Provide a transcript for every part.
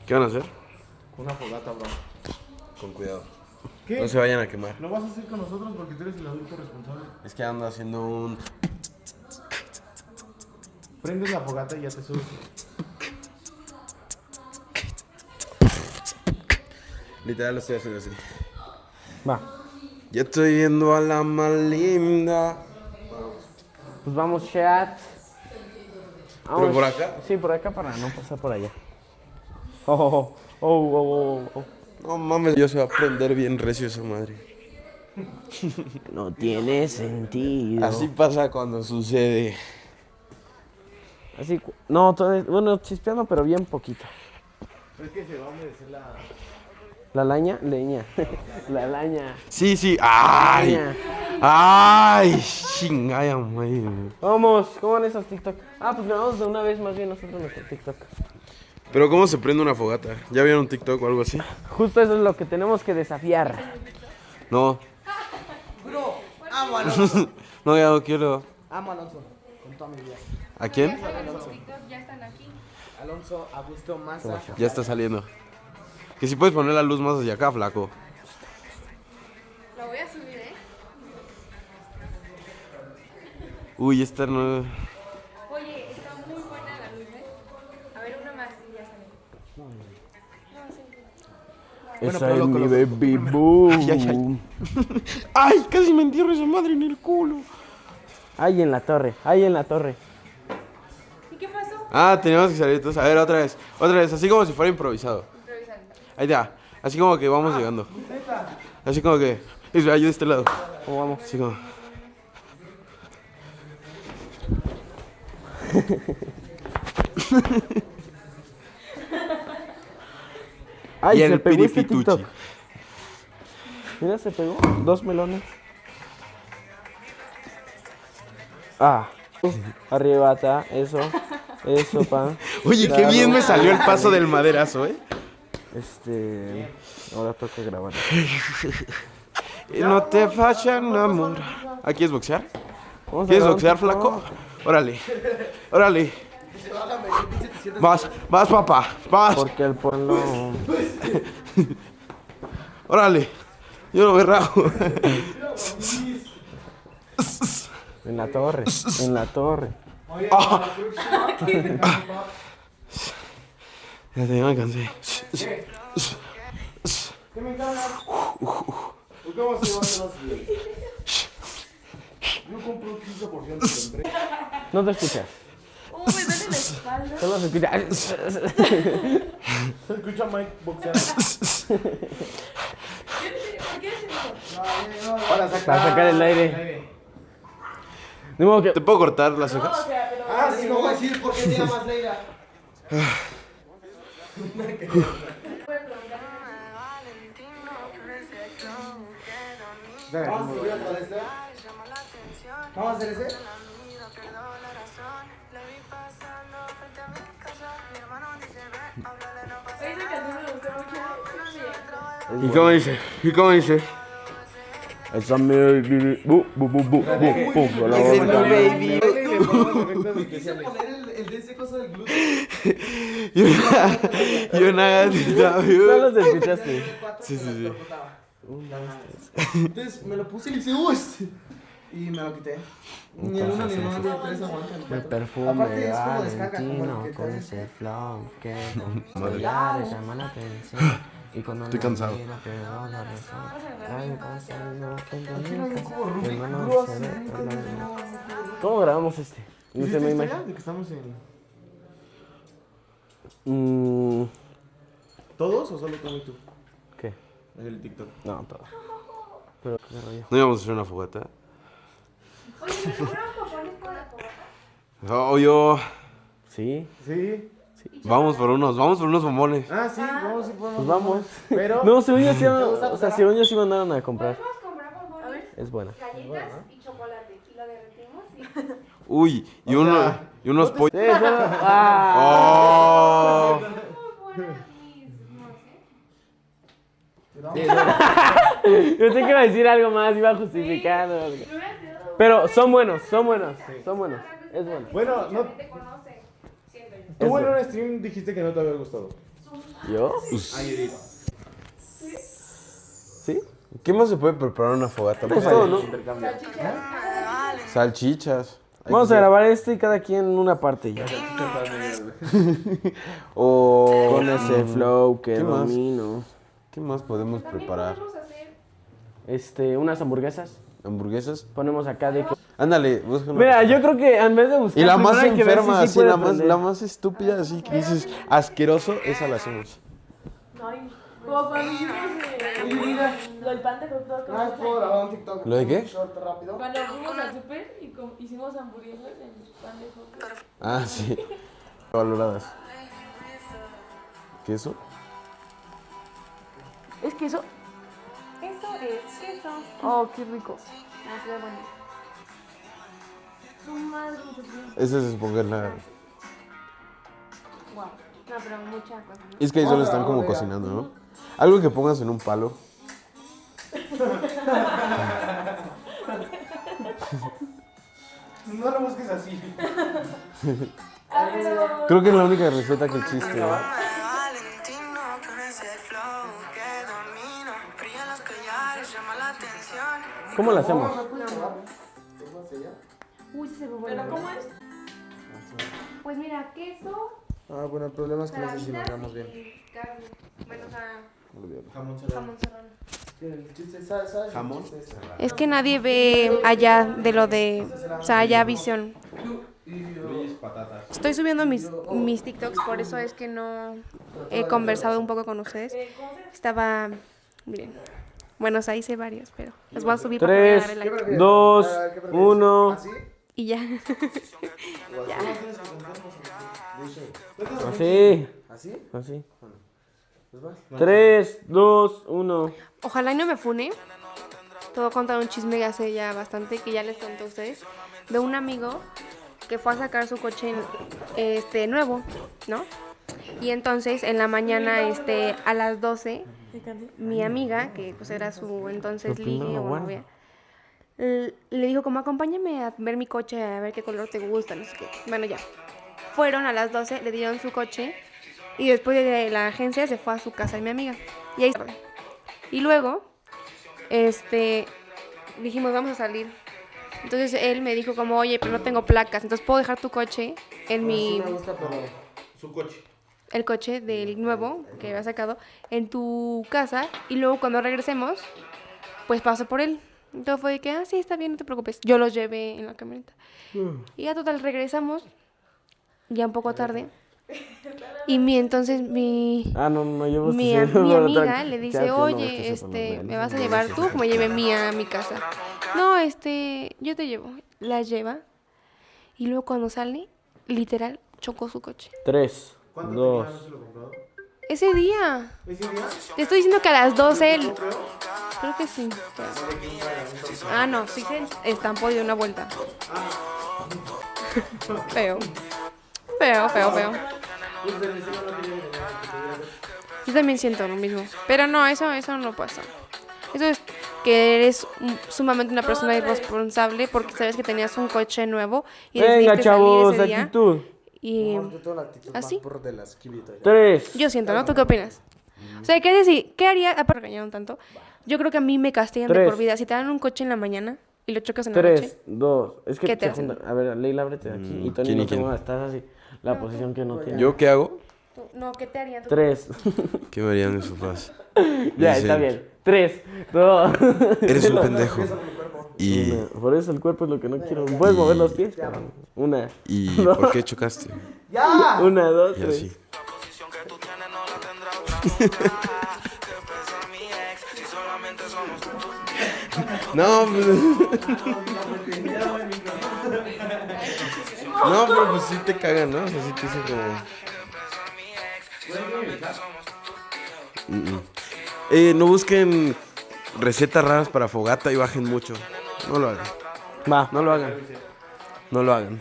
¿Qué van a hacer? Una fogata, bro. Con cuidado. ¿Qué? No se vayan a quemar. ¿Lo vas a hacer con nosotros porque tú eres el adulto responsable? Es que ando haciendo un... Prendes la fogata y ya te subes. Literal lo estoy haciendo así. Va. Ya estoy viendo a la más linda. Pues vamos, chat. ¿Pero por acá? Sí, por acá para no pasar por allá. Oh. No mames, yo se va a prender bien recio esa madre. No tiene sentido. Así pasa cuando sucede. Así, no, bueno, chispeando, pero bien poquito. Es que se va a humedecer la... La leña. La laña. Sí. ¡Ay! ¡Ay! Chingaya, madre. Vamos, ¿cómo van esos TikTok? Pues grabamos de una vez más bien nosotros nuestro TikTok. Pero ¿cómo se prende una fogata? ¿Ya vieron un TikTok o algo así? Justo eso es lo que tenemos que desafiar. No. Bro, amo a Alonso. No, ya no quiero. Amo a Alonso. Con toda mi vida. ¿A quién? Ya están aquí. Alonso, Augusto, Maza. Ya está saliendo. Que si puedes poner la luz más hacia acá, flaco. Lo voy a subir, ¿eh? Uy, esta no... Oye, está muy buena la luz, ¿eh? A ver, una más y ya sale. Esa pero es lo mi coloco baby boom. Ay. ¡Ay! Casi me entierro esa madre en el culo. Ahí en la torre. ¿Y qué pasó? Teníamos que salir todos. A ver, otra vez, así como si fuera improvisado. Improvisando. Ahí ya, así como que vamos llegando. Así como que... Israel, yo de este lado. ¿Cómo vamos? Así como... Ay, Y en se el pegó este piripituchi. TikTok. Mira, se pegó. 2 melones. Arrebata, eso, pa. Oye, qué bien me salió el paso del maderazo, ¿eh? Ahora toca grabar. Y no te fallan amor. ¿Ah, quieres boxear? Vamos a ¿Quieres grabar un boxear, TikTok. flaco? Órale. Vas, papá, vas. Porque el pueblo. Órale. Yo no me rajo. En la torre. Ya me cansé. ¿Qué me encargas? ¿Por qué vamos a llevar los Yo compro un 15% siempre. No te escuchas. Me duele la espalda. Solo se escucha. Se escucha Mike boxeando. ¿Por qué es eso? Para Para sacar el aire. De modo que. ¿Te puedo cortar las No, o cejas? sea, pero... Sí, no voy a decir por qué te llamas Leila. Vamos a subir otra vez, ¿eh? Vamos a hacer ese. Esa canción me gustó mucho. ¿Y cómo dice? Esa mi baby. Ese es mi baby. Quise poner el de ese cosa del glúteo. Y una gatita. Solo se escuchaste. Sí. Entonces me lo puse y le hice y me lo quité. Ni el 1 ni el 2 ni el 3 aguantan. El perfume Aparte es como descarga, como el Valentino que con te ese flow que Madre. ya le llama la atención. Y cuando Estoy la cansado. mira, pero la razón. Ay, pasando Aquí no hay un cubo Rubik. hermano, Bro, se así, ve, nunca hermano. no. ¿Cómo grabamos este? No ¿Hiciste se me historia imagina. de que estamos en... ¿Todos o solo tú y tú? ¿Qué? En el TikTok. No, todo. Pero qué rollo. ¿No íbamos a hacer una fogata? Oye, ¿me compraron pompones con la fogata? Obvio. Sí, Sí. Vamos por unos bombones. Sí, vamos a ir por pues vamos. Pero... No, según yo sí, o sea, según yo sí mandaron a comprar. Podemos comprar pompones, Es buena. galletas y chocolate. Y lo derretimos y... Uy, y unos pollos. Sí, solo. ¡Oh! Yo pensé que iba a decir algo más, iba a justificar. Pero son buenos. Es bueno. Bueno, no... Te conoce, siento yo. Tú en un stream dijiste que no te había gustado. ¿Yo? ¿Sí? ¿Qué más se puede preparar en una fogata? Pues todo, ¿no? Salchichas. Vamos a grabar este y cada quien una parte ya. O... Con ese flow que ¿Qué más? domino. ¿Qué más podemos También preparar? podemos hacer Unas hamburguesas. ¿Hamburguesas? Ponemos acá de que... Ándale, busca una. Mira, yo creo que en vez de buscar... Y la más primero hay que ver si enferma, sí así, puede la prender. más estúpida, así que dices asqueroso, esa la hacemos. Como cuando hicimos lo del pan de hot dog. Ah, es todo grabado en TikTok. ¿Lo de qué? Un short rápido. Cuando fuimos al super y hicimos hamburguesas en pan de hot dog. Ah, sí. Valoradas. ¿Queso? ¿Es queso? eso es queso. Oh, qué rico. Ah, se ve bueno. Su madre, mucho frío. Esa es esponjerla. Wow. No, pero mucha cosa. Es que ahí solo están como cocinando, ¿no? Algo que pongas en un palo. No lo busques así. Creo que es la única receta que existe, ¿no? Valentino con ese flow que domino, brilla los collares, llama la atención. ¿Cómo lo hacemos? Uy, sí se ve bueno. ¿Pero cómo es? Pues mira, queso, Ah, bueno, el problema es que no sé si nos salachitas veamos bien. y carne. Bueno, o sea, Jamón serrano. jamón serrano. El chiste, ¿sabes? Jamón. Es que nadie ve allá de lo de, o sea, allá visión. Estoy subiendo mis TikToks, por eso es que no he conversado un poco con ustedes. Estaba, miren, bueno, o sea, hice varios, pero los voy a subir para que me 3, agarre like. 2, ¿Qué prefieres? 1. ¿Así? Y ya. Así. ¿Así? Así. Pues vas. 3, 2, 1. Ojalá y no me fune. Te voy a contar un chisme que hace ya bastante, que ya les conté a ustedes, de un amigo que fue a sacar su coche nuevo, ¿no? Y entonces en la mañana a las 12, mi amiga, que pues era su entonces ligue o novia, le dijo como acompáñame a ver mi coche, a ver qué color te gusta, no sé qué. Bueno, ya. Fueron a las 12, le dieron su coche y después de la agencia se fue a su casa de mi amiga. Y ahí estaba. Y luego, dijimos, vamos a salir. Entonces él me dijo como, oye, pero no tengo placas, entonces puedo dejar tu coche en mi... Me gusta, pero... Su coche. el coche del nuevo que había sacado en tu casa y luego cuando regresemos, pues paso por él. Entonces fue de que, sí, está bien, no te preocupes. Yo los llevé en la camioneta. Y ya total, regresamos, ya un poco tarde. Y entonces mi amiga le dice, oye, ¿me vas a llevar tú? Como llevé mía a mi casa. No, yo te llevo. La lleva. Y luego cuando sale, literal, chocó su coche. 3, 2. Ese día. ¿Ese día? Te estoy diciendo que a las 12 él... Creo que sí. Ah, no, sí se estampó de una vuelta. Feo. Feo. Yo también siento lo mismo. Pero no, eso no pasa. Eso es que eres sumamente una persona irresponsable porque sabes que tenías un coche nuevo y Venga, decidiste chavos, salir ese día. actitud. Y Mejor de toda la actitud ¿así? más por de las kibitas. 3. yo siento, ¿no? ¿Tú qué opinas? O sea, ¿qué haría? Aparte, regañaron tanto. Yo creo que a mí me castigan de Tres. por vida. Si te dan un coche en la mañana y lo chocas en la 3, noche. 2. Es que ¿Qué te se hacen? juntan. A ver, Leila, ábrete de aquí. Y Tony, ¿quién y no te quién? muevas, estás así. La posición que no tiene. ¿Yo qué hago? No, ¿qué te harían? 3. ¿Qué me harían mis papás? Ya, Dicen, está bien. 3, 2. Eres un pendejo. Y, Por eso el cuerpo es lo que no quiero. Puedes mover los pies, cabrón. 1, ¿y por qué chocaste? ¡Ya! 1, 2, Y 3. así. No, pues... No, pero pues sí te cagan, ¿no? O sea, sí te dicen como... No busquen recetas raras para fogata y bajen mucho. No lo hagan. Va. No lo hagan. No lo hagan.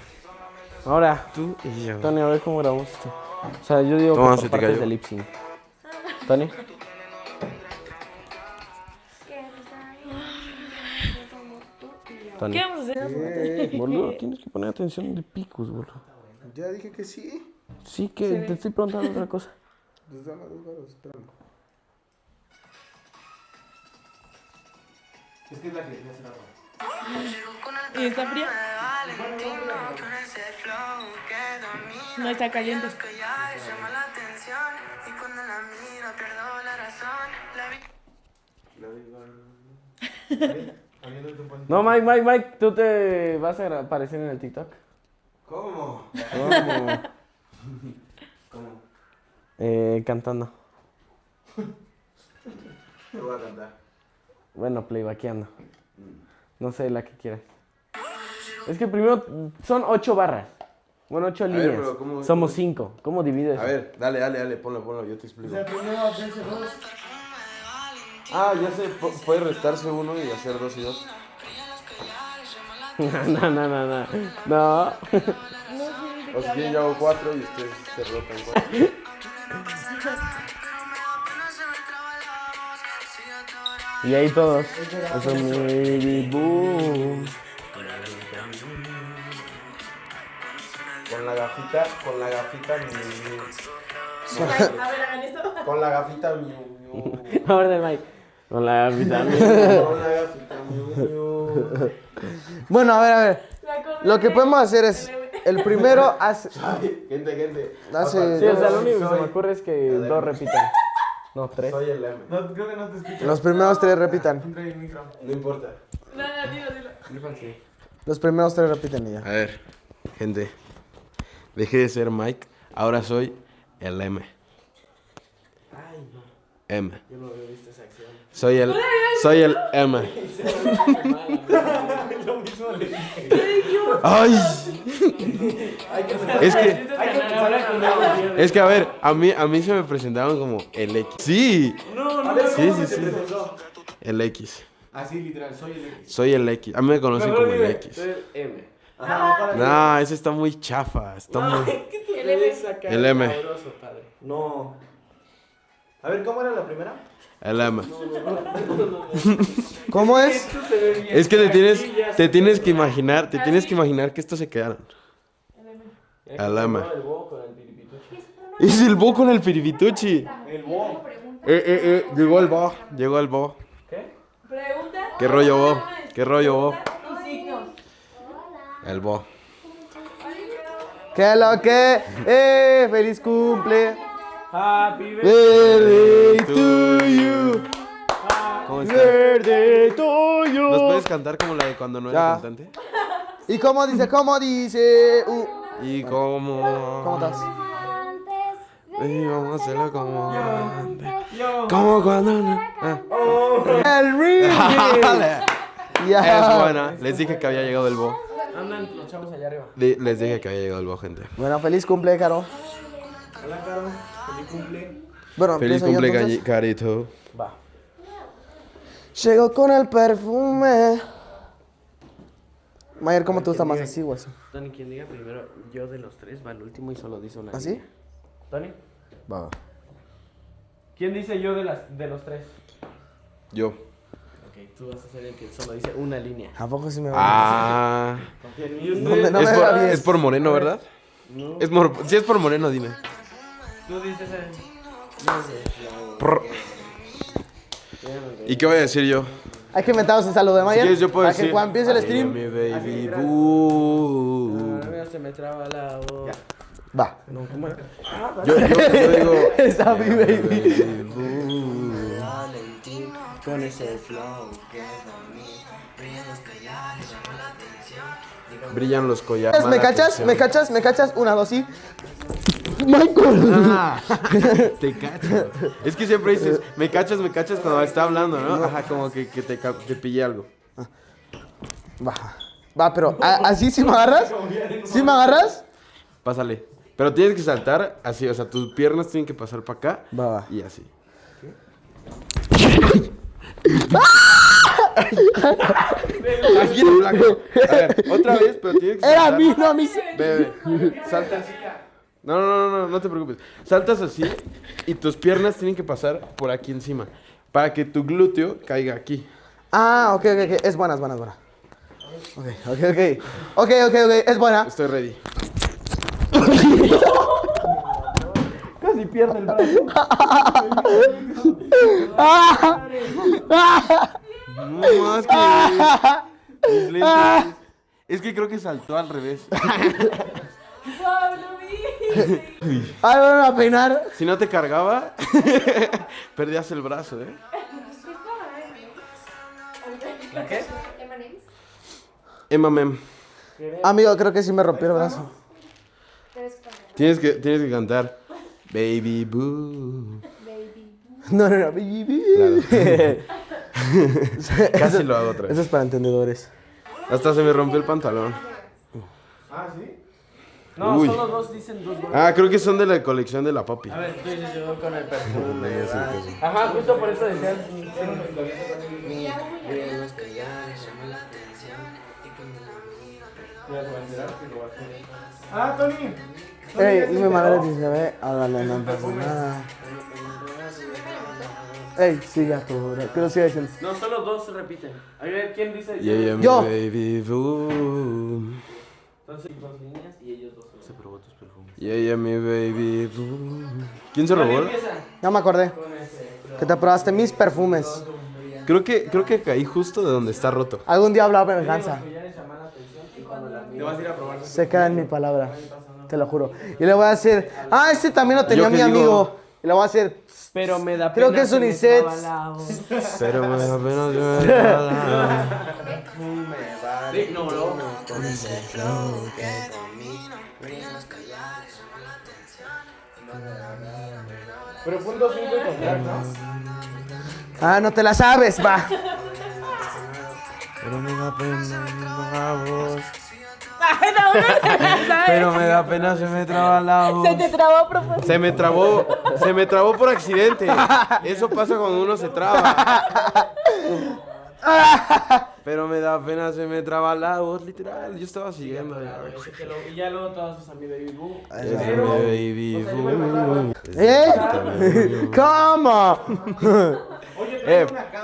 Ahora, Tú y yo. Tony, a ver cómo grabamos esto. O sea, yo digo ¿Cómo que se por te partes cayó? de lip sync. Tony. Tony. ¿Qué vamos a hacer? Boludo, tienes que poner atención de picos, boludo. Ya dije que sí. Sí, que te estoy preguntando otra cosa. Pues dame 2 varos, espérame. Es que es la que quería hacer agua. ¿Y está fría? No está caliente. No, Mike, ¿tú te vas a aparecer en el TikTok? ¿Cómo? ¿Cómo? Cantando. ¿Qué voy a cantar? Bueno, playbackeando. No sé, la que quieras. Es que primero son 8 barras. Bueno, 8 ver, líneas. pero ¿cómo- Somos 5. ¿Cómo divides? A ver, dale, ponlo, yo te explico. O sea, primero hacerse 2. Ah, ya sé, puede restarse uno y hacer 2 y 2. No. No. O si quieren yo hago 4 y ustedes se rotan 4. Y ahí todos. Eso es mi boom. Con la gafita, A ver, hagan esto. con la gafita, miu. A ver, del Mike. Con la vitamina. Con la gafita, miu. Bueno, a ver. La cosa Lo que es podemos hacer es. El primero hace. Gente. Hace- Sí, o sea, lo único que se me ocurre es que 2 repitan. No, 3. Soy el M. No, creo que no te escucho. Los primeros 3 repitan. Entra el micro. No importa. No, dilo. Los primeros 3 repiten y ya. A ver, gente. Dejé de ser Mike. Ahora soy el M. M. Yo no había visto esa acción. Soy el M. ¡Ay! Es que a ver, a mí se me presentaban como el X. Sí. Sí. El X. Así, literal, soy el X. Soy el X. A mí me conocen como el X. M. No, ese está muy chafa. Está muy... El M. No. A ver, ¿cómo era la primera? El M. ¿Cómo es? Es que te tienes que imaginar que estos se quedaron. El M. Es el bo con el piribituchi. El bo. Llegó el bo. Pregunta. ¿Qué rollo, bo? ¿Qué rollo, bo? Y signos. El bo. ¿Qué lo que? ¡Feliz cumple! Happy Birthday to you. ¿Cómo está? Birthday to you. ¿Nos puedes cantar como la de cuando no era Ya. cantante? ¿Y cómo dice? ¿Cómo dice? Y como... ¿Cómo estás? Y vamos a hacerlo como antes. Como cuando no... Ah. El remix. Ya. Es buena. Les dije que había llegado el bo. Andan los chavos allá arriba. Les dije que había llegado el bo, gente. Bueno, feliz cumple, Caro. Hola, Caro. Feliz cumple. Bueno, Feliz empiezo yo, cumple, entonces. Carito. Va. Llegó con el perfume. Mayer, ¿cómo te gusta más así o así? Tony, quien diga primero yo de los 3 va al último y solo dice una. ¿Así? línea. Tony, Va. ¿quién dice yo de los 3? Yo. Ok, tú vas a ser el que solo dice una línea. ¿A poco sí me va Ah. No me va bien. Es por moreno, ¿verdad? No. Si es por moreno, dime. Tú dices ¿Y qué voy a decir yo? Hay que inventarnos un saludo de Si Mayer. quieres, yo puedo Para que decir... cuando empiece el Ay, stream. mi baby boo. se me traba la voz. Va. No, ¿cómo era? Yo digo... Esa mi baby. Con ese flow. Brillan los collares. ¿Me cachas? ¿Me cachas? ¿Me cachas? 1, 2, sí. Michael. Ah, te cacho. Es que siempre dices, me cachas cuando está hablando, ¿no? Ajá, como que te pillé algo. Va, pero ¿así sí me agarras? ¿Sí me agarras? Pásale. Pero tienes que saltar así, o sea, tus piernas tienen que pasar para acá. Va. Y así. Aquí en blanco. A ver, otra vez, pero tienes que Era a saltar. mí, no a mí. Ve. Saltas. No te preocupes. Saltas así y tus piernas tienen que pasar por aquí encima. Para que tu glúteo caiga aquí. Ah, ok. Es buena. Ok, es buena. Estoy ready. Casi pierde el brazo. No más que... mis lentes. Es que creo que saltó al revés. ¡Wow, lo vi! Ay, van a peinar. Si no te cargaba, perdías el brazo, ¿eh? ¿La qué? ¿M&M's? Emma Mem. Amigo, creo que sí me rompió el brazo. Tienes que cantar Baby Boo. No, baby. Claro. Casi lo hago otra Eso vez. es para entendedores. Hasta se me rompió el pantalón. Ah, ¿sí? No, Uy. solo dos dicen dos. Ah, creo que son de la colección de la papi. A ver, tú dices yo con el perfume. Sí, ¿verdad? sí. Ajá, justo por eso decías. Ah, Tony. Ey, mi madre dice, háblale, no pasa nada. Ey, siga tú, ¿qué lo sigue diciendo? No, solo dos se repiten. A ver, ¿quién dice? Yeah, Yo. Baby Boo. Entonces, dos líneas y ellos dos. Se probó tus perfumes. Yeah, mi baby boo. ¿Quién se robó? Ya me acordé. Que te probaste mis perfumes. Creo que caí justo de donde está roto. Algún día hablaba venganza. Te vas a ir a probar. Se queda en mi palabra. Te lo juro. Y le voy a decir, este también lo tenía ¿Yo mi qué digo? amigo. Y le voy a decir, Pero me da creo pena que es se me unisex. traba la voz. Pero me da pena que me regala. Pero punto 5 y comprar, ¿no? no te la sabes, va. Pero me da pena la voz. Ay, no, Pero me da pena, se me traba la voz. se te trabó a propósito. Se me trabó por accidente. Eso pasa cuando uno se traba. Pero me da pena, se me traba la voz, literal. Yo estaba siguiendo. Y ya luego todos sus amigos de Boo. Es mi baby boo. ¿Cómo?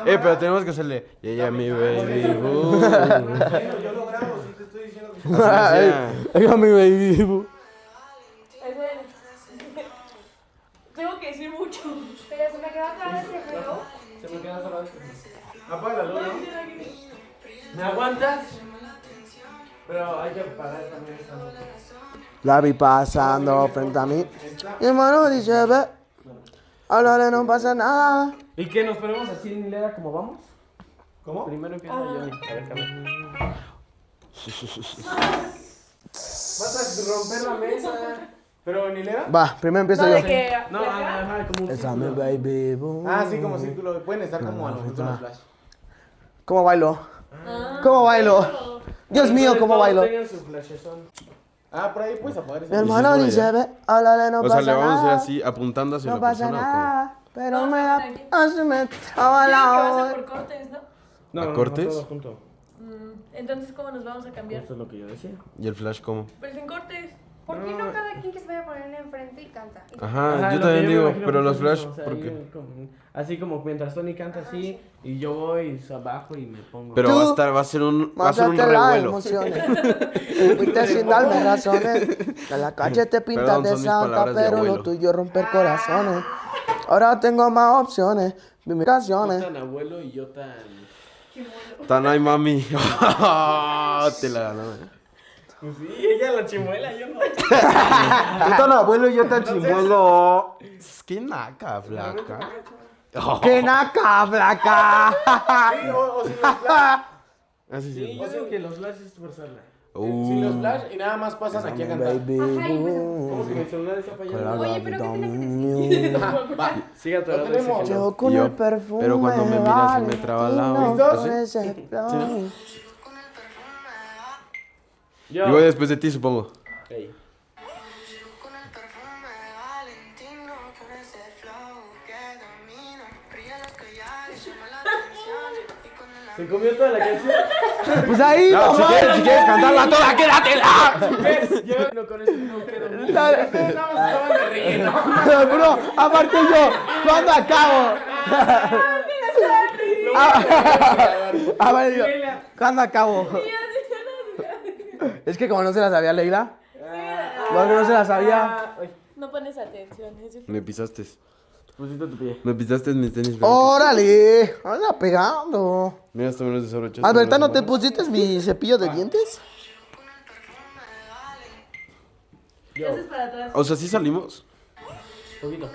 Pero tenemos que hacerle. Ella mi baby boo. Yo lo grabo, si te estoy diciendo que... Oiga, mi baby. Es bueno. Tengo que decir mucho. Pero se me quedó otra vez el reloj. Se me queda solo. Apaga la luz, ¿no? ¿Me aguantas? Pero hay que pagar también esta nota. La vi pasando frente a mí. Mi hermano dice, ve, háblale, no pasa nada. ¿Y qué? ¿Nos ponemos así en hilera como vamos? ¿Cómo? Primero empieza Johnny. A ver, cámara. Vas a romper la mesa. ¿Pero en hilera? Va, primero empiezo No, yo. de que. No, ajá, como un Esa mi baby. boom. Ah, sí, como círculo. Pueden estar como a nosotros en los flash. ¿Cómo bailo? ¿Cómo bailo? Dios mío, ¿cómo bailo? Tengan su flashezón. Ah, por ahí puedes apagar Mi ese. hermano Sí, sí, dice, ya. ve, háblale, no O pasa sea, le vamos a hacer nada. así, apuntando hacia No la pasa persona. ¿o cómo? nada, pero No, me da... tranqui. se me traba Digo que la va a voz. ser por cortes, ¿no? No, ¿A cortes? todo junto. Entonces, ¿cómo nos vamos a cambiar? Eso es lo que yo decía. ¿Y el flash cómo? Pues en cortes. ¿Por qué no cada quien que se vaya a poner enfrente y canta? Ajá, Ajá, yo lo también que me digo, imagino pero que los es flash, eso, o sea, ¿por yo qué? así como mientras Tony canta así y yo voy abajo y me pongo. Pero Tú, va a ser un Mátate las revuelo. emociones. Fuiste sin darme razones. Que en la calle te pintas Perdón, de son mis santa, palabras de pero abuelo. lo tuyo es romper corazones. Ahora tengo más opciones, Tú mimicaciones. tan abuelo y yo tan... Tan ay mami. Te la ganó, Pues sí, ella la chimuela, yo no. Tú tan abuelo y yo tan chimuelo. Qué naca, flaca. ¡Qué naca, flaca! Sí, o sin los flash. Así Sí, sí. yo digo que los flashes es forzarla. Sin los flash y nada más pasan aquí a cantar. Baby, ¿Cómo que mi celular está fallando? Oye, pero ¿qué tiene que Va. Siga tu Lo tenemos. Yo con Y yo, el perfume pero cuando me miras se me traba la Valentino, voz. con ese flow. Yo. Y voy después de ti, supongo. Ey. Con el perfume de Valentino, con ese flow que domina, brilla los collares, llama la atención y con el ¿Se comió toda la canción? Pues ahí, No, si mamá. quieres cantarla toda, quédatela. ¿Ves? Yo no con ese no quiero. Bro, aparte yo, ¿cuándo acabo? A ver, yo, ¿cuándo acabo? Es que como no se la sabía Leila, porque no se la sabía. No pones atención. Me pisaste. Pusiste tu pie. Me pisaste mis tenis blancos. ¡Órale! ¡Anda pegando! Mira, hasta menos desabrochaste. Alberta, ¿no las te manos. pusiste mi cepillo de dientes? ¿Qué haces para atrás? O sea, ¿sí salimos? Poquito.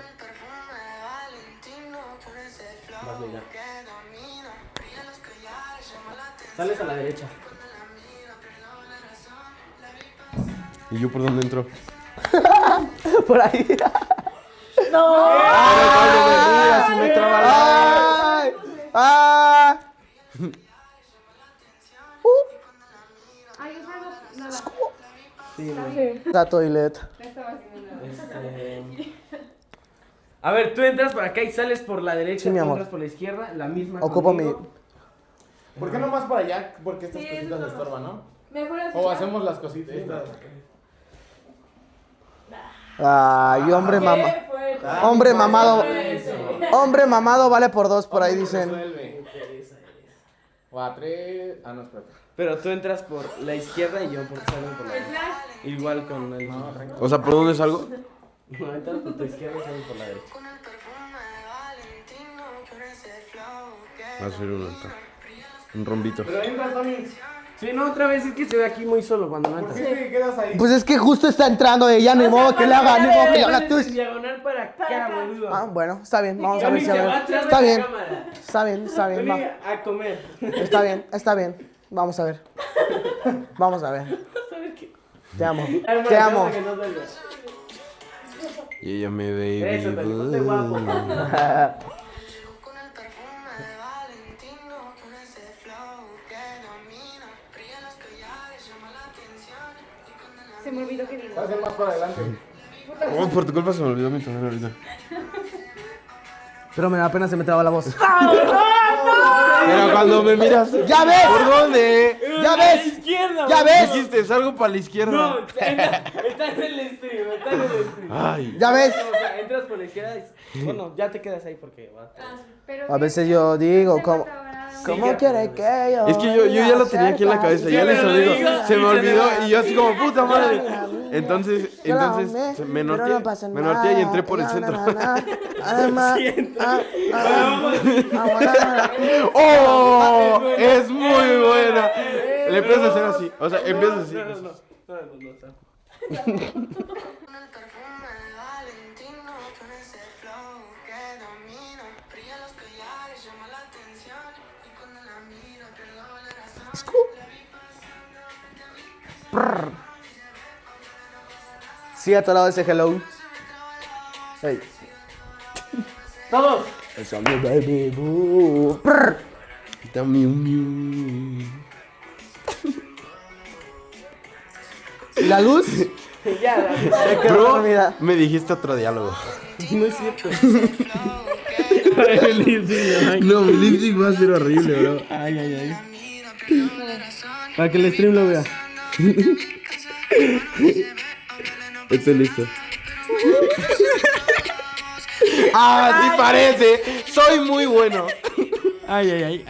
Vas, mira. Sales a la derecha. ¿Y yo por dónde entro? Por ahí. ¡No! ¡Ay! me traba la- ¡Ay! ¡Ay! Ay, yo salgo nada. La toilet. A ver, tú entras por acá y sales por la derecha, Sí, mi tú amor. entras por la izquierda, la misma Ocupo mi... conmigo. ¿Por qué no más para allá? Porque estas Sí, cositas eso estorban, ¿no? Mejor así. O hacemos las cositas. estas. Ay, hombre mamá. ¡Qué fuerte! Hombre mamado. Eso. Hombre mamado vale por dos, por ahí dicen. Resuelve. O a 3. Ah, no, espérate. Pero tú entras por la izquierda y yo salgo por la El derecha. flash. Igual con el... O sea, ¿por dónde salgo? No, entras por tu izquierda y salgo por la derecha. Va a ser un altar. Un rombito. Pero entra, Tony. Sí, no, otra vez es que se ve aquí muy solo cuando no ¿Por entras. qué te quedas ahí? Pues es que justo está entrando ella, ni modo que le haga, ni modo que le haga En tú. diagonal para acá, boludo. Ah, bueno, está bien, vamos a ver Tony si se va a ver. atrás de Está la bien, cámara. está bien, está bien, Tony va. a comer. Está bien. Vamos a ver. Vamos a ver. Te amo, Hermano, te amo. que no salga. Y ella me ve Eso, Tony, ponte guapo. Con el perfume de Valentino, con ese flow que domina, brilla los collares, llama la atención y cuando la Se me olvidó que digo. Hacen más para adelante. Oh, por tu culpa se me olvidó mi toner ahorita. Pero me da pena, se me traba la voz. Pero cuando me miras. ¡Ya ves! ¿Por dónde? ¡Ya A la ves! izquierda, ¡Ya boludo. ves! Dijiste, salgo para la izquierda. No, está en el stream, está en el stream. Ay. ¿Ya ves? O sea, entras por la izquierda y... Bueno, ya te quedas ahí porque va. Pero A veces yo digo, ¿cómo Sí, quiere que yo? Es que yo ya lo tenía aquí en la cabeza, ya les pero digo, digo, se me y se olvidó me va. y yo así como puta madre. Entonces me Pero no norteé, pasa me norteé y nada. entré por el centro. Además, ¡Oh! Es muy buena. Le empiezas a hacer así, o sea, empiezas así. No. Con el perfume de Valentino, con ese flow que domina, brilla los collares, llama la atención y cuando la miro pierdo la razón. sí, a tu lado ese hello. Hey. Todos. Eso, mi baby boo. Miu, miu. ¿Y la luz? Ya, Se quedó Bro, dormida. me dijiste otro diálogo. no es cierto. No, mi lipstick va a ser horrible, bro. Ay. Para que el stream lo vea. Estoy listo. ¡Ah, sí parece! ¡Soy muy bueno! Ay.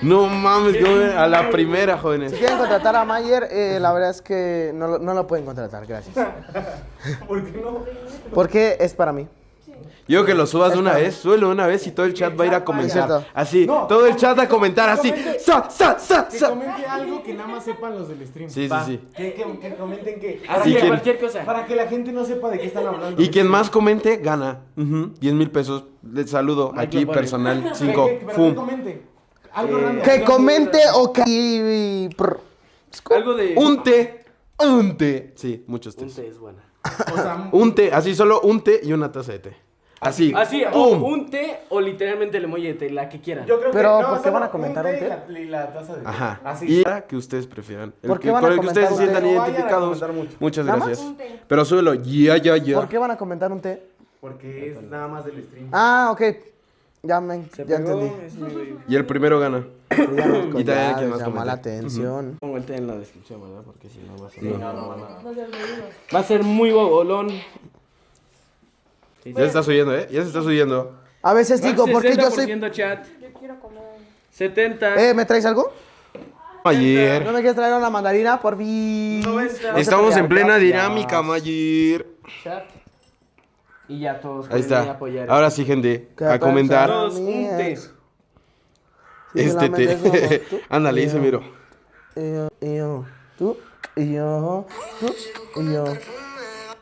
No mames, a la primera, jóvenes. Si quieren contratar a Mayer, la verdad es que no lo pueden contratar, gracias. ¿Por qué no? Porque es para mí. Yo que lo subas una vez, súbelo una vez y todo el chat va a ir a Es comentar. cierto. Así, No, todo el chat a comentar así. Que comente algo que nada más sepan los del stream. Sí, sí, Va. sí. Que comenten que. Así que ¿quién? cualquier cosa. Para que la gente no sepa de qué están hablando. Y quien más comente, gana. 10,000 pesos. Les saludo. Aquí, Microphone. personal. 5. Pero que Fum. comente. Algo random. Que comente o que... Algo de... Un té. Un té. Sí, muchos Un tés. té es buena. O sea, Un té, así solo un té y una taza de té. Así. Así, o ¡Pum! un té o literalmente el emoji de té, la que quieran. yo creo Pero, que. ¿por qué solo van a comentar un té? Y la taza de té. Ajá. Así. Y que ustedes prefieran. ¿Por qué van a con el que ustedes se comentar un sientan té? No vayan a identificados. comentar mucho. Muchas ¿Nada más? gracias. Un té. Pero súbelo. Ya. ¿Por qué van a comentar un té? Porque es nada más del stream. Ah, ok. Ya Se ya pegó, entendí. es mi baby. Y el primero gana. Y también quien más llama la comente. atención. Pongo el té en la descripción, ¿verdad? Porque si no va a ser... No se olvide. Va a ser muy bobolón. Ya se está subiendo, ¿eh? Ya se está subiendo. A veces digo, ¿por qué yo soy... 60% chat. Yo quiero comer. 70. ¿Me traes algo? Mayer. ¿No me quieres traer una mandarina? Por fin. Estamos en plena Gracias. dinámica, Mayer. Chat. Y ya todos Ahí pueden está. apoyar. Ahora sí, gente. ¿Qué A comentar. pasa? Todos un té. Este solamente somos te. tú Ándale, y dice, yo. miro. Y yo, tú y yo, tú y yo.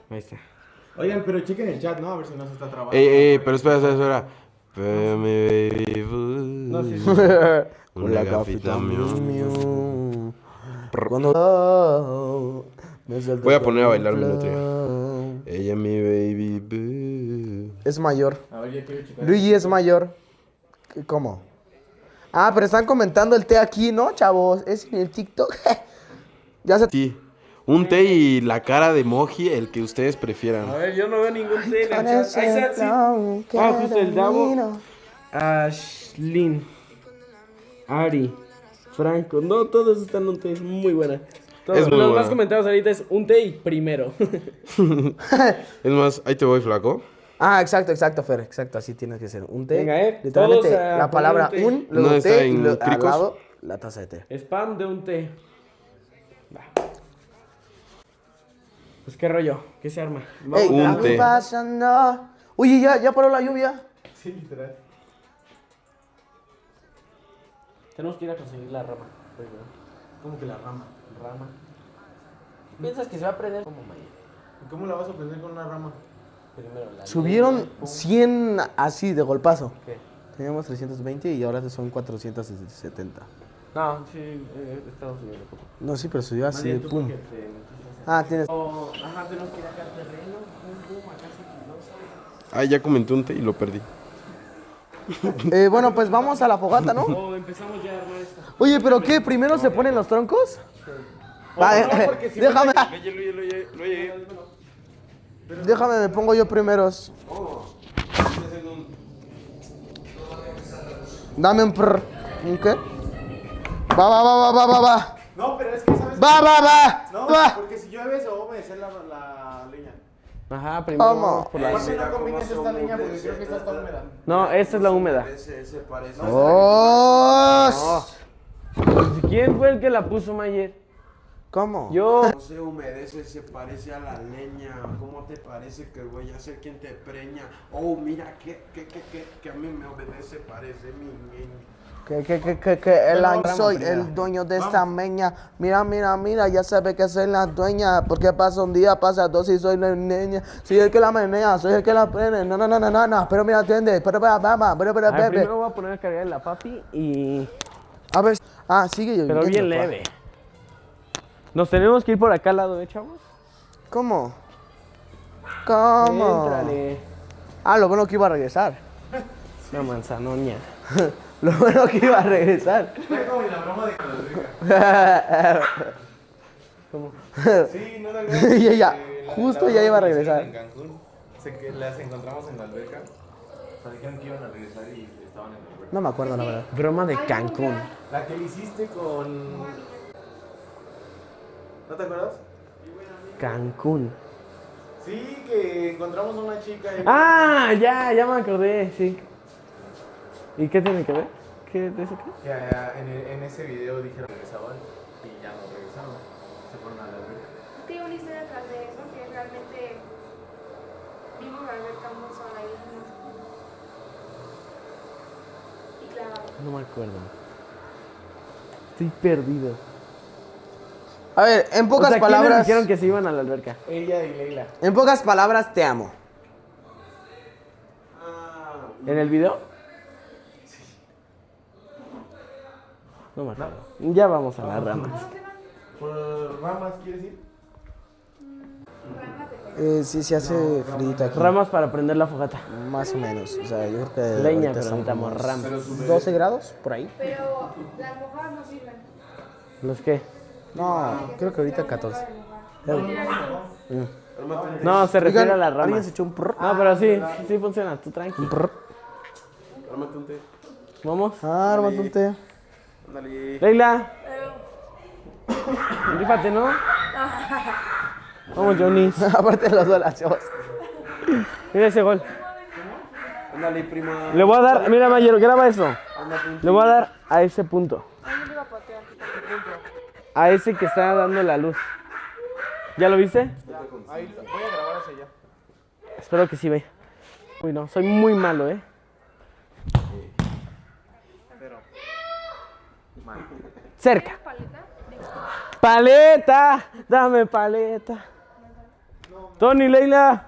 Ahí está. Oigan, pero chequen el chat, ¿no? A ver si no se está trabando. Pero espera. Baby, boo. No, sí. Una gafita mío. Cuando Voy a poner a bailar mi nutria. Ella es mi baby boo. es mayor. A ver, ya quiero checar. Luigi es mayor. ¿Cómo? Ah, pero están comentando el té aquí, ¿no, chavos? Es en el TikTok. Ya se... Sí. Un té y la cara de emoji, el que ustedes prefieran. A ver, yo no veo ningún té en el Con chat. ese Ahí está, sí. flow que justo el Davo. domino. Ashlyn. Ari. Franco. No, todos están en un té. Es muy buena. Todos. Es muy Los buena. más comentados ahorita es un té y primero. Es más, ahí te voy, flaco. Ah, exacto, Fer. Exacto, así tienes que ser. Un té. Venga, Literalmente, todos a la palabra poner un té. luego ¿No está té y en al Cricos? lado la taza de té. Spam de un té. Va. Pues qué rollo. ¿Qué se arma? Vamos. Ey, Un a mí té. pasando. Oye, ya paró la lluvia. Sí, literal. Tenemos que ir a conseguir la rama. ¿Cómo que la rama? Rama. ¿Piensas que se va a prender como Maya? ¿Y cómo la vas a prender con una rama? Primero la Subieron 100 así de golpazo. ¿Qué? Teníamos 320 y ahora son 470. No, sí, estamos subiendo poco. No, sí, pero subió así de pum. Porque te metiste Ah, tienes. Ajá, tenemos que ir acá al terreno. Pum, pum, acá sigiloso. Ah, ya comenté un té y lo perdí. Bueno, pues vamos a la fogata, ¿no? Oh, empezamos ya a armar esto. Oye, ¿pero qué? ¿Primero se ponen los troncos? Déjame. Déjame, me pongo yo primeros. Dame un prr. ¿Un qué? Va. No, pero es que, ¿sabes? Va. No, Va. porque si llueve se va a humedecer la leña. Ajá, primero ¿Cómo? vamos por la... Aparte no combines esta leña porque creo que esta está húmeda. No, esta es la húmeda. ¡Oh! ¿Quién fue el que la puso Mayer? ¿Cómo? Yo. No se humedece, se parece a la leña. ¿Cómo te parece que voy a ser quien te preña? Oh, mira, que a mí me obedece, parece mi niño. Soy el dueño de esta meña. Mira, ya sabe que soy la dueña. Porque pasa un día, pasa dos y soy la niña. Soy el que la menea, soy el que la prende. No, pero mira, atiende. Pero, Primero voy a poner a cargar la papi y... A ver, sigue lloviendo. Pero bien pa. leve. Nos tenemos que ir por acá al lado, chavos? ¿Cómo? Éntrale. Lo bueno que iba a regresar. Una manzanoña. Lo bueno que iba a regresar. Está como en la broma de Calabria. ¿Cómo? Sí, no te acuerdas. Y ella, que justo la ya iba a broma que hicieron regresar. En Cancún, que las encontramos en la alberca. O sea, dijeron que iban a regresar y estaban en la alberca. No me acuerdo, la verdad. Broma de Cancún. La que le hiciste con... ¿No te acuerdas? Cancún. Sí, que encontramos a una chica. Ya me acordé, sí. ¿Y qué tiene que ver? ¿Qué de eso qué? Que en ese video dijeron que regresaban y ya no regresaron. Se fueron a la alberca. Es que hay una historia detrás de eso que realmente vimos la alberca muy sola y claro. No me acuerdo. Estoy perdido. A ver, en pocas ¿quiénes palabras. dijeron que se iban a la alberca? Ella y Leila. En pocas palabras, te amo. ¿En el video? No me acuerdo. Ya vamos a las ramas. ¿Por ramas quieres ir? Sí, se hace frita aquí. Ramas para prender la fogata. Más o menos. O sea, yo creo que. Leña, ahorita pero son necesitamos unos ramas. 12 grados, por ahí. Pero las mojadas no sirven. ¿Los qué? No, creo que ahorita 14. No, se refiere a las ¿Alguien ramas. se echó un prr? No, pero sí funciona. Tú tranqui. Ármate un té. Vamos. Ármate un té. Ándale. Leila. Rífate, ¿no? Vamos, Johnny. Aparte los de las chavas. Mira ese gol. Ándale, prima. Le voy a dar, mira, Mayer, graba eso. Le voy a dar a ese punto. A mí me iba a patear. A ese que está dando la luz. ¿Ya lo viste? Ahí voy a grabar hacia allá. Espero que sí ve. Uy, no, soy muy malo, ¿eh? Pero. Cerca. Paleta, dame paleta. Tony, Leila.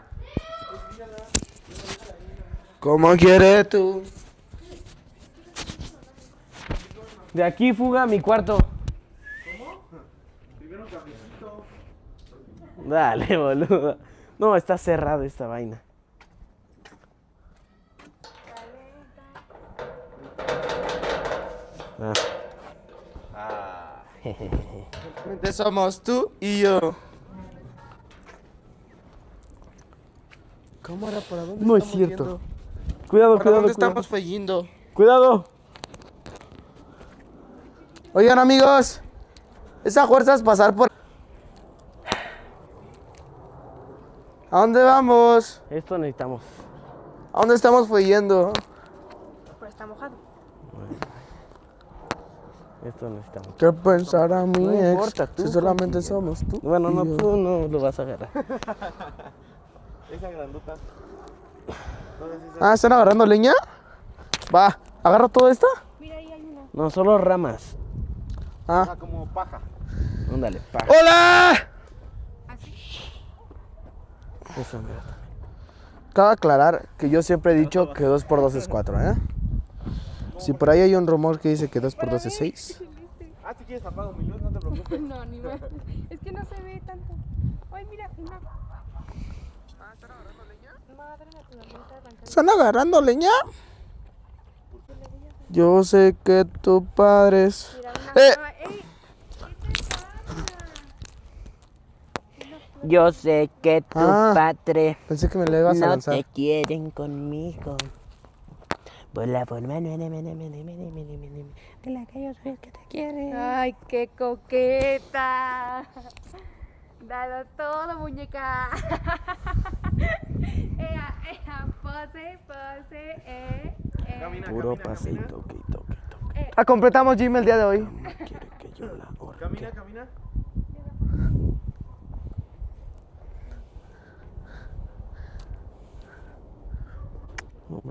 ¿Cómo quieres tú? De aquí fuga a mi cuarto. Dale, boludo. No, está cerrada esta vaina. Somos tú y yo. Cámara, ¿para dónde No es estamos cierto. yendo? Cuidado, ¿Para cuidado, dónde cuidado. estamos fallando? Cuidado. Oigan, amigos, esa fuerza es pasar por... ¿A dónde vamos? Esto necesitamos. ¿A dónde estamos fallando? Pero está mojado. Esto necesitamos. ¿Qué pensará mi No ex importa, tú si solamente consigue. somos tú? Bueno, y no, yo? tú no lo vas a agarrar. Esa grandota. ¿Están agarrando leña? Va, ¿agarra todo esto? Mira, ahí hay uno. No, solo ramas. Ah. Como paja. Ándale, pa. ¡Hola! Eso, mira. Cabe aclarar que yo siempre he dicho que 2 por 2 es 4, ¿eh? Si por ahí hay un rumor que dice que 2 por 2 es 6. Ah, si quieres apago mi luz, no te preocupes. No, ni más. Es que no se ve tanto. Ay, mira, una. Madre naturaleza arrancando. ¿Están agarrando leña? Yo sé que tu padre es... Mira, una. ¡Eh! ¡Ey! ¿Qué te pasa? Yo sé que tu Ah, padre Pensé que me le ibas a no lanzar. te quieren conmigo. Por la forma de la que yo soy el que te quiere. Ay, qué coqueta. Dalo todo, muñeca. Pose, pose, Puro pasito, ok, toque, toque. Completamos gym el día de hoy. Quiere que yo la ahorque. Camina, camina.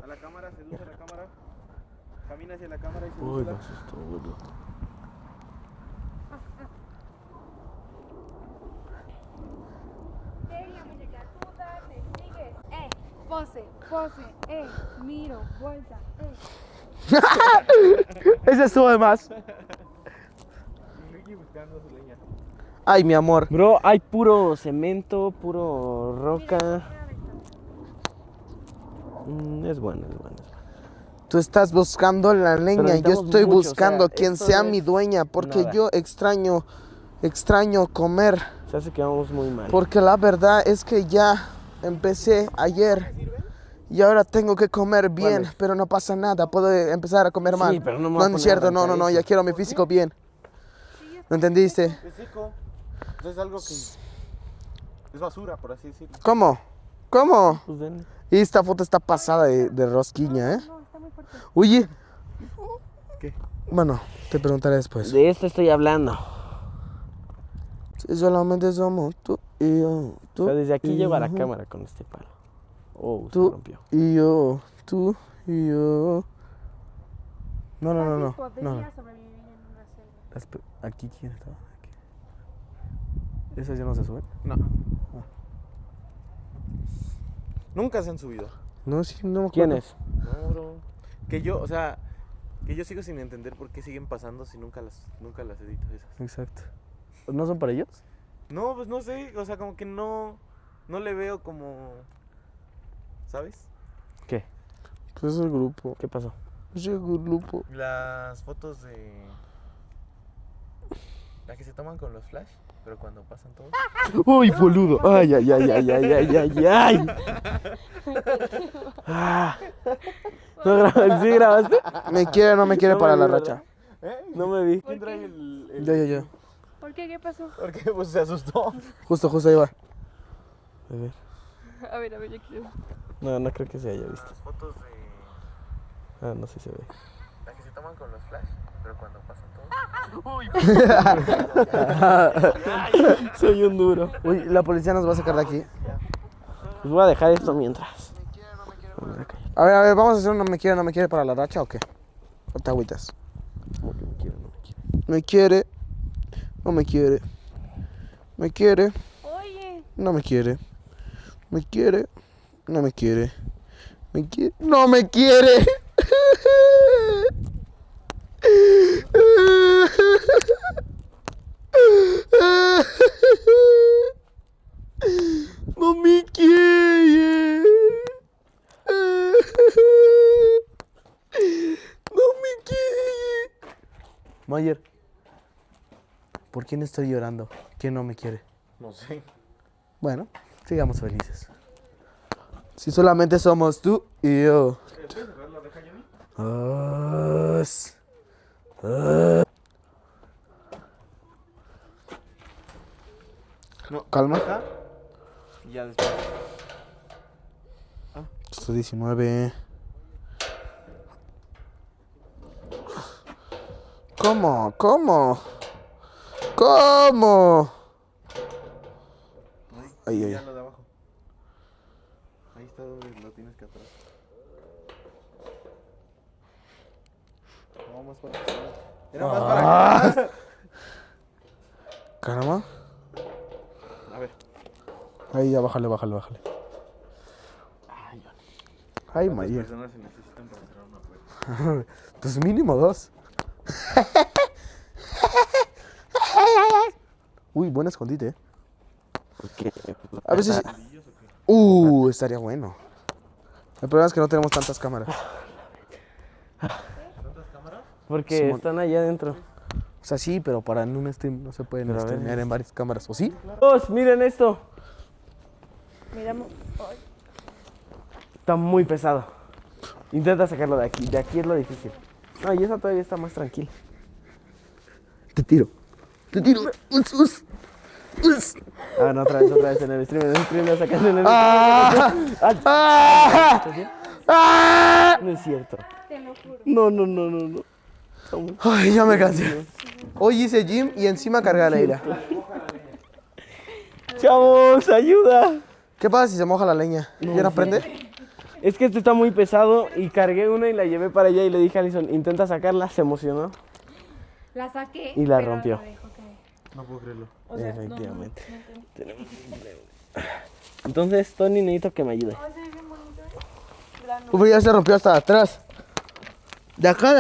A la cámara, se luce la cámara. Camina hacia la cámara y se Uy, luce me asustó, boludo. Seria, muñeca, tú dale, sigue. Pose, pose, miro, vuelta, Ese estuvo de más. Y Ricky buscando su leña. Ay, mi amor. Bro, hay puro cemento, puro roca. Es bueno, es bueno. Tú estás buscando la leña, yo necesitamos estoy mucho, o buscando sea, quien esto sea es mi dueña, porque nada. yo extraño comer, Se hace que vamos muy mal. porque la verdad es que ya empecé ayer y ahora tengo que comer bien, ¿Cuáles? pero no pasa nada, puedo empezar a comer Sí, mal. pero no me voy a No, poner es cierto, a no, arrancar ya eso. quiero mi físico bien. ¿No entendiste? Físico. Entonces es algo que es basura, por así decirlo. ¿Cómo? ¿Cómo? Pues ven. Y esta foto está pasada de rosquiña, ¿eh? Oye. ¿Qué? Bueno, te preguntaré después. De esto estoy hablando. Si solamente somos tú y yo. Tú O sea, desde aquí y lleva la yo, cámara con este palo. Oh, se Tú rompió. y yo. Tú y yo. No. Podría sobrevivir en una selva. Aquí, ¿quién estaba? Aquí. ¿Esas ya no se suben? No. Nunca se han subido. No, sí, no me acuerdo. ¿Quién es? No, bro. Que yo, o sea, que yo sigo sin entender por qué siguen pasando si nunca las edito esas. Exacto. ¿No son para ellos? No, pues no sé, o sea, como que no le veo como, ¿sabes? ¿Qué? Pues es el grupo. ¿Qué pasó? Es el grupo. Las fotos de las que se toman con los flash, pero cuando pasan todos. ¡Uy, boludo! ¡Ay! Ah. ¿Sí grabaste? ¿Me quiere o no me quiere No para me la vi, racha? No me vi. ¿Quién trae el Yo. ¿Por qué? ¿Qué pasó? Porque pues se asustó. Justo ahí va. A ver. A ver, yo quiero. No creo que se haya visto. Las fotos de Ah, no sé si se ve. las que se toman con los flash, pero cuando pasan todo. Soy un duro. Uy, la policía nos va a sacar de aquí. Pues voy a dejar esto mientras. A ver, vamos a hacer un no me quiere para la racha o qué. ¿O te agüitas? Me quiere. No me quiere. Me quiere. Oye. No me quiere. Me quiere. No me quiere. Me quiere. No me quiere. No me quiere. No me quiere. Mayer, ¿por quién estoy llorando? ¿Quién no me quiere? No sé. Bueno, sigamos felices. Si solamente somos tú y yo. No, Calma. y ya después. Esto 19. ¿Cómo? ¿Cómo? ¿Cómo? Ahí, ahí. Ya lo de abajo. Ahí está donde lo tienes que atrás. No, más para acá. Era más para acá. Caramba. A ver. Ahí ya, bájale. Ay, ¿Cuántas Mayer. personas se necesitan para entrar a una puerta? Pues mínimo 2. Uy, buen escondite, A ver si... estaría bueno. El problema es que no tenemos tantas cámaras. Porque Simón. están allá adentro. O sea, sí, pero para en un stream no se pueden streamear en varias cámaras. ¿O sí? Todos, miren esto. Miramos. Está muy pesado. Intenta sacarlo de aquí. De aquí es lo difícil. No, y esa todavía está más tranquila. Te tiro. A ver, no, otra vez en el stream lo sacan en el No es cierto. Te lo juro. No. Ay, ya me cansé. Hoy hice gym y encima cargué a Leila. Chavos, ayuda. ¿Qué pasa si se moja la leña? ¿Ya no prende? Es que este está muy pesado y cargué una y la llevé para allá y le dije a Alison, intenta sacarla, se emocionó. La saqué. Y la pero rompió. no dejó caer. No puedo creerlo. O sea, Efectivamente. Tenemos un problema. Entonces, Tony, necesito que me ayude. no, se ve bien bonito, ¿eh? Uf, ya se rompió hasta atrás. De acá.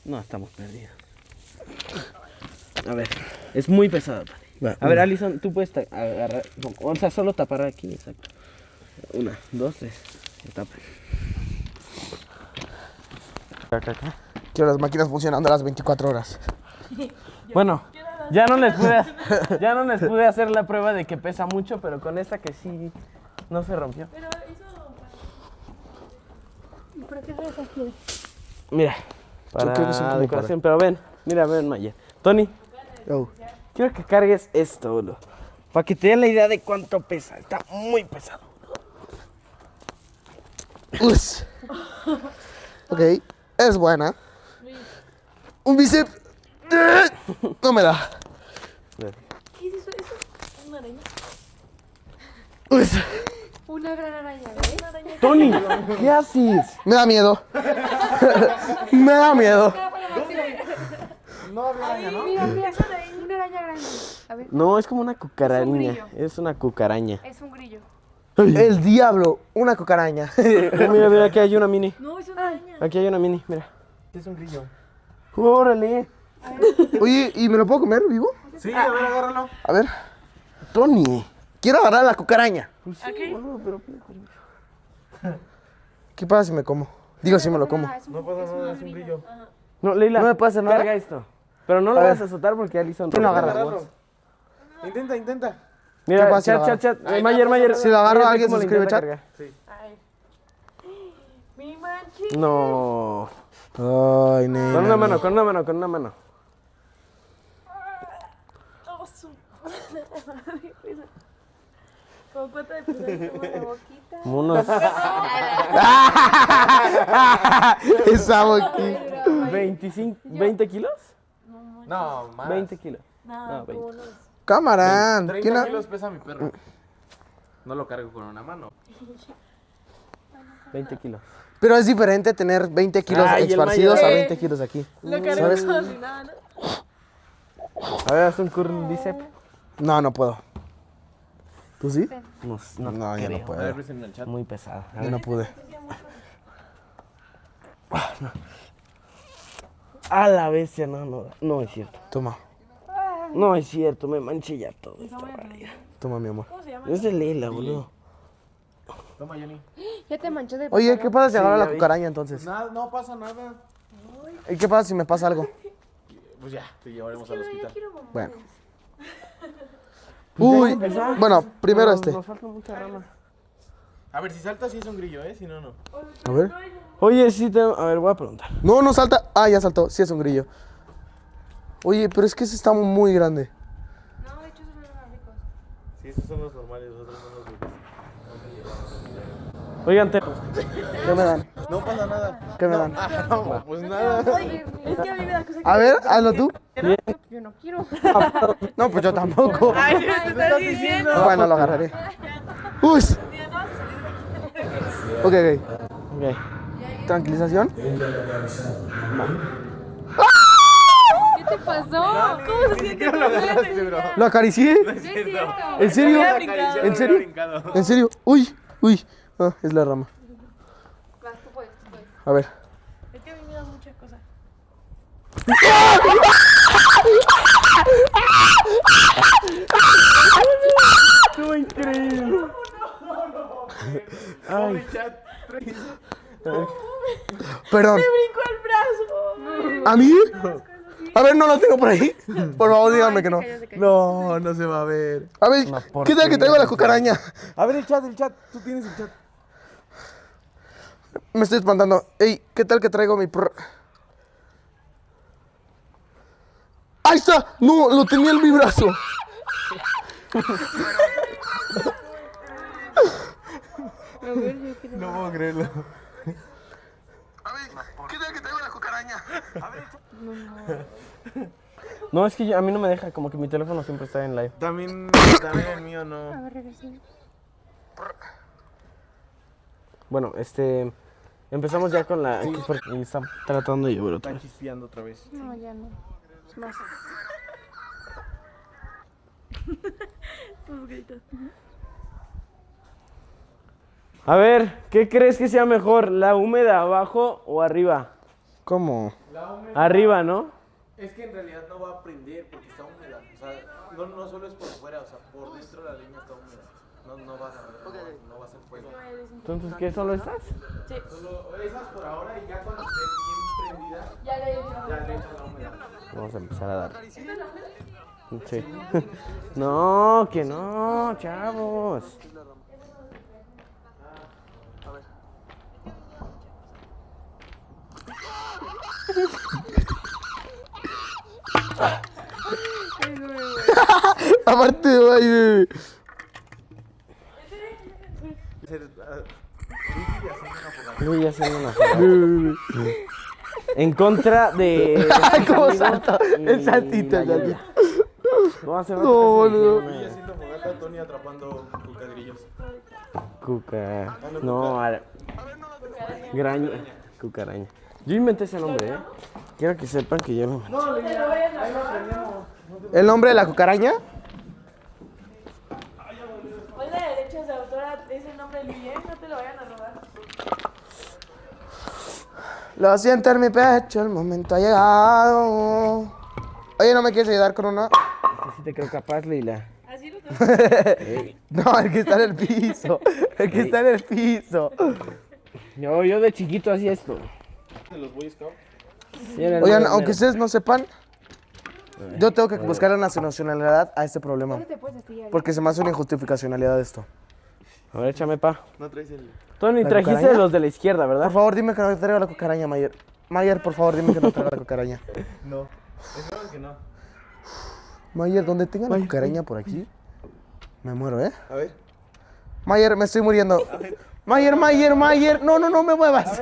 No, estamos perdidos. A ver, es muy pesado. Va, A ver, Alison, tú puedes agarrar, no, o sea, solo tapar aquí, exacto. 1, 2, 3, tapa. Acá. Quiero las máquinas funcionando a las 24 horas. Bueno, ya no les pude hacer la prueba de que pesa mucho, pero con esta que sí no se rompió. Pero eso... ¿Para qué regresas quieres? Mira, creo que sí para como decoración, pero ven, Maya. Tony, Oh. quiero que cargues esto, boludo. Para que te den la idea de cuánto pesa. Está muy pesado. Us. Ok, es buena. Un bíceps. No me da. ¿Qué es eso? ¿Eso es una araña? Us. Una gran araña, ¿ves? Una araña. Tony, ¿qué haces? Me da miedo. Me da miedo. Mira, una araña grande. A ver, No, es como una cucaraña. grillo. Es una cucaraña. es un grillo. El diablo, una cucaraña. Mira, aquí hay una mini. No, es una araña. Aquí hay una mini, mira. Es un grillo. Órale. Oye, ¿y me lo puedo comer vivo? Sí, a ver, agárralo. A ver. Tony, quiero agarrar la cucaraña. ¿Aquí? ¿Qué pasa si me como? Digo, si me lo como. No pasa nada, es un grillo. No, Leila. ¿No me puede hacer nada? Carga esto. Pero no lo A vas ver. a soltar porque Alison. ¿Quién lo agarra? Agárralo. Intenta. Mira, ¿Qué pasa si lo chat. Ay, Mayer, no, Mayer. Si lo agarro, Mayer, ¿alguien ¿cómo se le suscribe, intenta chat? cargar? Ay. Mi manchi. No. Ay, nena. Con una mano. Oh, su... ¿Cómo cuánto de peso? Unos Esa boquita. 25, 20 kilos. No, más. 20 kilos. No, 20. como unos... Camarán. 30 kilos pesa mi perro. No lo cargo con una mano. 20 kilos. Pero es diferente tener 20 kilos Ay, el esparcidos a mayor. 20 kilos aquí. Lo cargo ¿Sabes? como si nada, ¿no? A ver, haz un curl bíceps. No, no puedo. ¿Tú sí? No, yo creo. no puedo. A ver, pues en el chat. Muy pesado. A Yo ver. no pude. A la bestia, no es cierto. Toma, No es cierto, me manché ya todo. toma, mi amor. ¿Cómo se llama? Es de Lela, boludo. Toma, Johnny. Ya te manchó de Oye, ¿qué pasa si agarro ya la vi. cucaraña entonces? Nada, no pasa nada. ¿Y qué pasa si me pasa algo? Pues ya, te llevaremos al hospital. Bueno. Uy, bueno, primero No, este. Nos falta mucha rama. A ver, si salta sí es un grillo, Si no, no. A ver. Oye, sí, a ver, voy a preguntar. No, no salta. Ah, ya saltó. Sí es un grillo. Oye, pero es que ese está muy grande. No, de hecho son los más ricos. Sí, esos son los normales, los otros son los bebés. Oigan, ¿Qué me dan? No pasa nada. ¿Qué me dan? No, pues nada. Oye, es que a mí me da cosa que... A ver, hazlo tú. Yo no quiero. No, pues yo tampoco. Ay, ¿qué te estás diciendo? Bueno, lo agarraré. Uy. Ok, ok. Ok. Tranquilización. ¿Qué te pasó? ¿Cómo se siente? ¿Cómo se siente? ¿Lo acaricié? No es cierto. ¿En serio? Había brincado. ¿En serio? ¿En serio? Uy, uy. Ah, es la rama. Vas, tú puedes. A ver. Es que a mí me da muchas cosas. Estuvo increíble. Ay, Perdón. Brincó el brazo. ¿A mí? A ver, no lo tengo por ahí. Por favor, díganme que no. Se cayó. No, no se va a ver. A ver, ¿qué tal que traigo la cucaraña? A ver, el chat. Tú tienes el chat. Me estoy espantando. Ey, ¿qué tal que traigo mi ¡Ahí está! No, lo tenía en mi brazo. No puedo creerlo. A ver, ¿qué tal que traigo la cucaraña? no, es que a mí no me deja, como que mi teléfono siempre está en live. También el mío no. Bueno, empezamos ya con la... Y está tratando de llover otra Está vez. chispeando otra vez. No, ya no. Es más. Sus gritos. A ver, ¿qué crees que sea mejor? ¿La húmeda abajo o arriba? ¿Cómo? Arriba, ¿no? Es que en realidad no va a prender porque está húmeda. O sea, no solo es por fuera, o sea, por dentro la leña está húmeda. No va a ser fuego. Entonces, ¿qué? ¿Solo estas? Solo esas por ahora y ya cuando esté bien prendida, Ya le he hecho. ya le echas la humedad. Vamos a empezar a dar. Sí. No, que no, chavos. Aparte, ay, bebé. Luis haciendo una fogata. En contra de... ¿Cómo salta? El saltito, el saltito. Vamos a hacer No, otra boludo. canción, Y haciendo fogata, Tony atrapando cucadrillos. Cuca... No, graña. Cucaraña. Yo inventé ese nombre, ¿eh? Quiero que sepan que yo lo inventé. ¿El nombre de la cucaraña? Hoy la derechos de autora es el nombre de Luis, no te lo vayan a robar. Lo siento en mi pecho, el momento ha llegado. Oye, ¿no me quieres ayudar con una? Si te creo capaz, Leila. Así lo tengo. No, el que está en el piso. El que está en el piso. Yo de chiquito hacía esto. ¿De los Boy Scouts? Sí, era el Oigan, mero, aunque mero. ustedes no sepan, yo tengo que buscarle una nacionalidad a este problema. ¿Dónde te puedes estillar? Porque se me hace una injustificacionalidad esto. A ver, échame pa. No traes el... Tony, ¿La trajiste cucaraña? los de la izquierda, ¿verdad? Por favor, dime que no traigo la cucaraña, Mayer. Mayer, por favor, dime que no traigo la cucaraña. No. Espero que no. Mayer, donde tenga la cucaraña por aquí, me muero, ¿eh? A ver. Mayer, me estoy muriendo. Mayer, no me muevas.